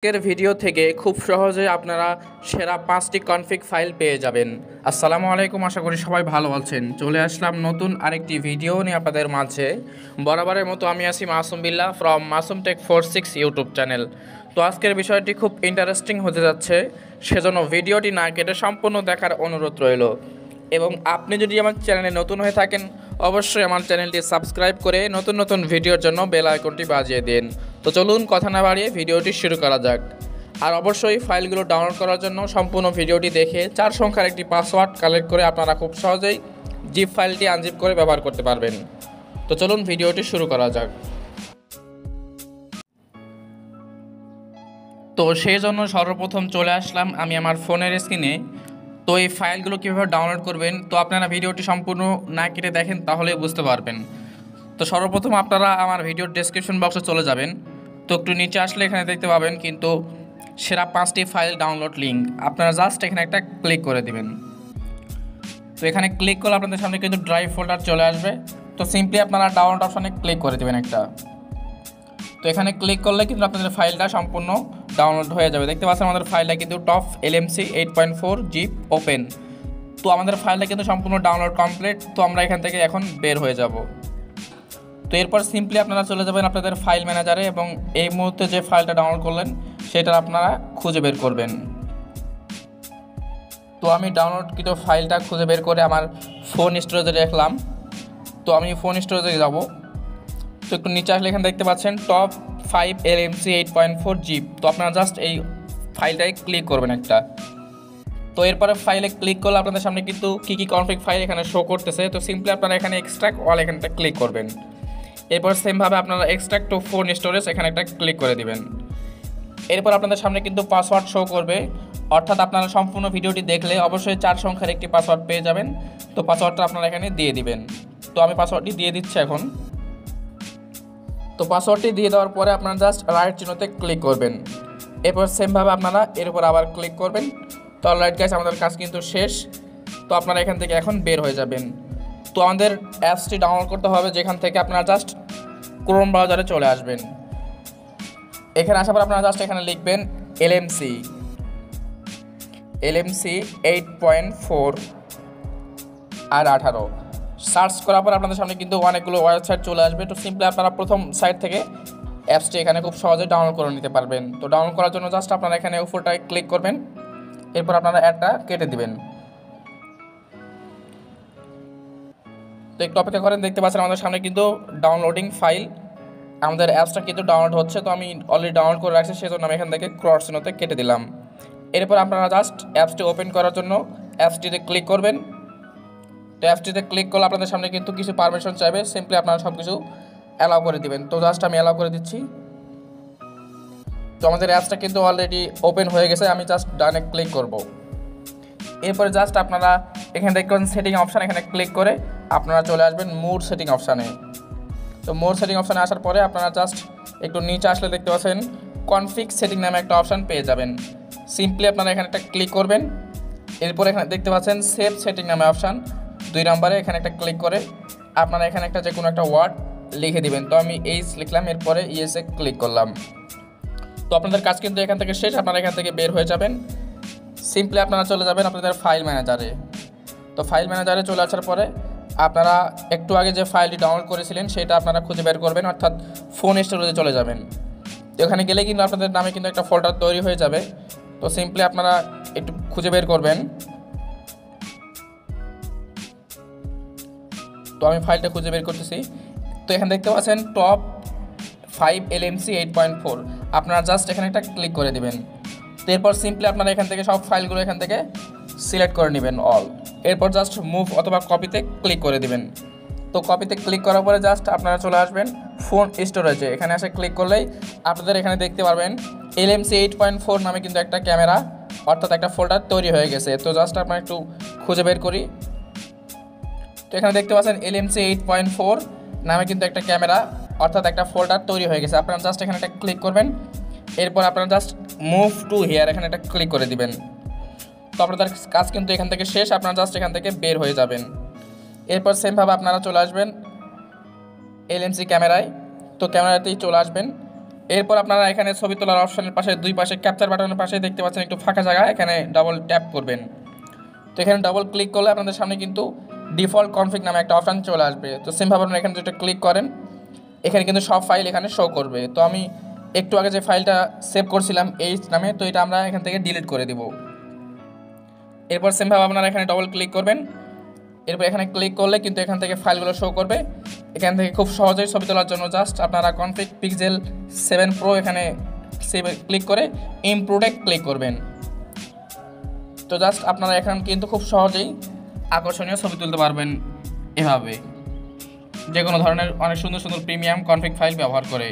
আজকের ভিডিও থেকে খুব সহজে আপনারা সেরা 5টি কনফিগ ফাইল পেয়ে যাবেন। আসসালামু আলাইকুম, আশা করি সবাই ভালো আছেন। চলে আসলাম নতুন আরেকটি ভিডিও নিয়ে আপনাদের মাঝে। বরাবরের মতো আমি আছি Masum Billah from Masum tech 46 YouTube channel. তো আজকের বিষয়টি খুব ইন্টারেস্টিং হতে যাচ্ছে, সেজন্য ভিডিওটি না কেটে সম্পূর্ণ দেখার অনুরোধ রইল। এবং আপনি যদি আমার চ্যানেলে নতুন হয়ে থাকেন, অবশ্যই আমার চ্যানেলটি সাবস্ক্রাইব করে নতুন নতুন ভিডিওর জন্য বেল আইকনটি বাজিয়ে দিন। তো চলুন কথা না বাড়িয়ে ভিডিওটি শুরু করা যাক। আর অবশ্যই ফাইলগুলো ডাউনলোড করার জন্য সম্পূর্ণ ভিডিওটি দেখে 4 সংখ্যার একটি পাসওয়ার্ড কালেক্ট করে আপনারা খুব সহজেই জিপ ফাইলটি আনজিপ করে ব্যবহার করতে পারবেন। তো চলুন ভিডিওটি শুরু করা যাক। তো সেই জন্য সর্বপ্রথম চলে আসলাম আমি আমার ফোনের স্ক্রিনে। তো এই ফাইলগুলো কীভাবে ডাউনলোড করবেন, তো আপনারা ভিডিওটি সম্পূর্ণ না কেটে দেখেন, তাহলেই বুঝতে পারবেন। তো সর্বপ্রথম আপনারা আমার ভিডিওর ডেসক্রিপশন বক্সে চলে যাবেন। তো একটু নিচে আসলে এখানে দেখতে পাবেন কিন্তু সেরা 5টি ফাইল ডাউনলোড লিঙ্ক। আপনারা জাস্ট এখানে একটা ক্লিক করে দিবেন। তো এখানে ক্লিক করলে আপনাদের সামনে কিন্তু ড্রাইভ ফোল্ডার চলে আসবে। তো সিম্পলি আপনারা ডাউনলোড অপশানে ক্লিক করে দেবেন একটা। তো এখানে ক্লিক করলে কিন্তু আপনাদের ফাইলটা সম্পূর্ণ ডাউনলোড হয়ে যাবে। দেখতে পাচ্ছেন আমাদের ফাইলটা কিন্তু টপ LMC 8.4 জিপ ওপেন। তো আমাদের ফাইলটা কিন্তু সম্পূর্ণ ডাউনলোড কমপ্লিট। তো আমরা এখান থেকে এখন বের হয়ে যাব। তো এরপর সিম্পলি আপনারা চলে যাবেন আপনাদের ফাইল ম্যানেজারে এবং এই মুহূর্তে যে ফাইলটা ডাউনলোড করলেন সেটা আপনারা খুঁজে বের করবেন। তো আমি ডাউনলোডকৃত ফাইলটা খুঁজে বের করে আমার ফোন স্টোরেজে রাখলাম। তো আমি ফোন স্টোরেজে যাব। তো একটু নিচে আসলে এখানে দেখতে পাচ্ছেন টপ 5 LMC 8.4 জিপ। তো আপনারা জাস্ট এই ফাইলটায় ক্লিক করবেন একটা। তো এরপরে ফাইলে ক্লিক করলে আপনাদের সামনে কিন্তু কী কনফিগ ফাইল এখানে শো করতেছে। তো সিম্পলি আপনারা এখানে এক্সট্রাক্ট অল এখানটা ক্লিক করবেন। এরপর সেমভাবে আপনারা এক্সট্রাক্ট টু ফোন স্টোরেজ এখানে একটা ক্লিক করে দিবেন। এরপর আপনাদের সামনে কিন্তু পাসওয়ার্ড শো করবে, অর্থাৎ আপনারা সম্পূর্ণ ভিডিওটি দেখলে অবশ্যই 4 সংখ্যার একটি পাসওয়ার্ড পেয়ে যাবেন। তো পাসওয়ার্ডটা আপনারা এখানে দিয়ে দিবেন। তো আমি পাসওয়ার্ডটি দিয়ে দিচ্ছি এখন। তো পাসওয়ার্ডটি দিয়ে দেওয়ার পরে আপনারা জাস্ট রাইট চিহ্নতে ক্লিক করবেন। এরপর সেমভাবে আপনারা এর উপর আবার ক্লিক করবেন। তো অলরাইট গাইস, আমাদের কাজ কিন্তু শেষ। তো আপনারা এখান থেকে এখন বের হয়ে যাবেন। তো আমাদের অ্যাপসটি ডাউনলোড করতে হবে, যেখান থেকে আপনারা জাস্ট ক্রোম ব্রাউজারে চলে আসবেন। এখানে আসার পর আপনারা জাস্ট এখানে লিখবেন LMC 8.4 আর 18। সার্চ করার পর আপনাদের সামনে কিন্তু অনেকগুলো ওয়েবসাইট চলে আসবে। তো সিম্পলি আপনারা প্রথম সাইট থেকে অ্যাপসটি এখানে খুব সহজে ডাউনলোড করে নিতে পারবেন। তো ডাউনলোড করার জন্য জাস্ট আপনারা এখানে উপরটায় ক্লিক করবেন। এরপর আপনারা অ্যাডটা কেটে দিবেন। তো একটু অপেক্ষা করেন। দেখতে পাচ্ছেন আমাদের সামনে কিন্তু ডাউনলোডিং ফাইল, আমাদের অ্যাপসটা কিন্তু ডাউনলোড হচ্ছে। তো আমি অলরেডি ডাউনলোড করে রাখছি, সেজন্য আমি এখান থেকে ক্রস চিহ্নতে কেটে দিলাম। এরপর আপনারা জাস্ট অ্যাপসটি ওপেন করার জন্য অ্যাপসটিতে ক্লিক করবেন। তো অ্যাপসটিতে ক্লিক করলে আপনাদের সামনে কিন্তু কিছু পারমিশন চাইবে, সিম্পলি আপনারা সব কিছু অ্যালাউ করে দিবেন। তো জাস্ট আমি অ্যালাউ করে দিচ্ছি। তো আমাদের অ্যাপসটা কিন্তু অলরেডি ওপেন হয়ে গেছে। আমি জাস্ট ডানে ক্লিক করব। এরপরে জাস্ট আপনারা এখানে দেখবেন সেটিং অপশান, এখানে ক্লিক করে আপনারা চলে আসবেন মোর সেটিং অপশানে। তো মোর সেটিং অপশানে আসার পরে আপনারা জাস্ট একটু নিচে আসলে দেখতে পাচ্ছেন কনফিগ সেটিং নামে একটা অপশান পেয়ে যাবেন। সিম্পলি আপনারা এখানে একটা ক্লিক করবেন। এরপর এখানে দেখতে পাচ্ছেন সেভ সেটিং নামে অপশান 2 নম্বরে, এখানে একটা ক্লিক করে আপনারা এখানে একটা যে কোনো একটা ওয়ার্ড লিখে দিবেন। তো আমি এইচ লিখলাম, এরপরে ইয়েসে ক্লিক করলাম। তো আপনাদের কাজ কিন্তু এখান থেকে শেষ। আপনারা এখান থেকে বের হয়ে যাবেন। সিম্পলি আপনারা চলে যাবেন আপনাদের ফাইল ম্যানেজারে। তো ফাইল ম্যানেজারে চলে আসার পরে আপনারা একটু আগে যে ফাইলটি ডাউনলোড করেছিলেন সেটা আপনারা খুঁজে বের করবেন, অর্থাৎ ফোন স্টোরেজে চলে যাবেন। তো এখানে গেলে কিন্তু আপনাদের নামে কিন্তু একটা ফোল্ডার তৈরি হয়ে যাবে। তো সিম্পলি আপনারা একটু খুঁজে বের করবেন। তো আমি ফাইলটা খুঁজে বের করতেছি। তো এখানে দেখতে পাচ্ছেন টপ 5 LMC 8.4। আপনারা জাস্ট এখানে একটা ক্লিক করে দিবেন। তো এরপর সিম্পলি আপনারা এখান থেকে সব ফাইলগুলো এখান থেকে সিলেক্ট করে নেবেন অল। এরপর জাস্ট মুভ অথবা কপিতে ক্লিক করে দিবেন। তো কপিতে ক্লিক করার পরে জাস্ট আপনারা চলে আসবেন ফোন স্টোরেজে। এখানে এসে ক্লিক করলেই আপনাদের এখানে দেখতে পারবেন LMC 8.4 নামে কিন্তু একটা ক্যামেরা, অর্থাৎ একটা ফোল্ডার তৈরি হয়ে গেছে। তো জাস্ট আপনারা একটু খুঁজে বের করি। তো এখানে দেখতে পাচ্ছেন LMC 8.4 নামে কিন্তু একটা ক্যামেরা, অর্থাৎ একটা ফোল্ডার তৈরি হয়ে গেছে। আপনারা জাস্ট এখানে একটা ক্লিক করবেন। এরপর আপনারা জাস্ট মুভ টু হিয়ার এখানে একটা ক্লিক করে দিবেন। তো আপনাদের কাজ কিন্তু এখান থেকে শেষ। আপনারা জাস্ট এখান থেকে বের হয়ে যাবেন। এরপর সেমভাবে আপনারা চলে আসবেন LMC ক্যামেরায়। তো ক্যামেরাতেই চলে আসবেন। এরপর আপনারা এখানে ছবি তোলার অপশনের পাশে দুই পাশে ক্যাপচার বাটনের পাশে দেখতে পাচ্ছেন একটু ফাঁকা জায়গা, এখানে ডাবল ট্যাপ করবেন। তো এখানে ডাবল ক্লিক করলে আপনাদের সামনে কিন্তু ডিফল্ট কনফিগ নামে একটা অপশান চলে আসবে। তো সেমভাবে আপনারা এখানে যেটা ক্লিক করেন, এখানে কিন্তু সব ফাইল এখানে শো করবে। তো আমি একটু আগে যে ফাইলটা সেভ করছিলাম এইচ নামে, তো এটা আমরা এখান থেকে ডিলিট করে দেব। এরপর সেমভাবে আপনারা এখানে ডবল ক্লিক করবেন। এরপর এখানে ক্লিক করলে কিন্তু এখান থেকে ফাইলগুলো শো করবে। এখান থেকে খুব সহজেই ছবি তোলার জন্য জাস্ট আপনারা কনফিগ পিক্সেল 7 প্রো এখানে ক্লিক করে ইমপ্রুভে ক্লিক করবেন। তো জাস্ট আপনারা এখন কিন্তু খুব সহজেই আকর্ষণীয় ছবি তুলতে পারবেন এভাবে, যে কোনো ধরনের অনেক সুন্দর সুন্দর প্রিমিয়াম কনফিগ ফাইল ব্যবহার করে।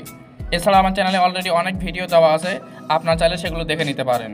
এছাড়া আমার চ্যানেলে অলরেডি অনেক ভিডিও দেওয়া আছে, আপনারা চাইলে সেগুলো দেখে নিতে পারেন।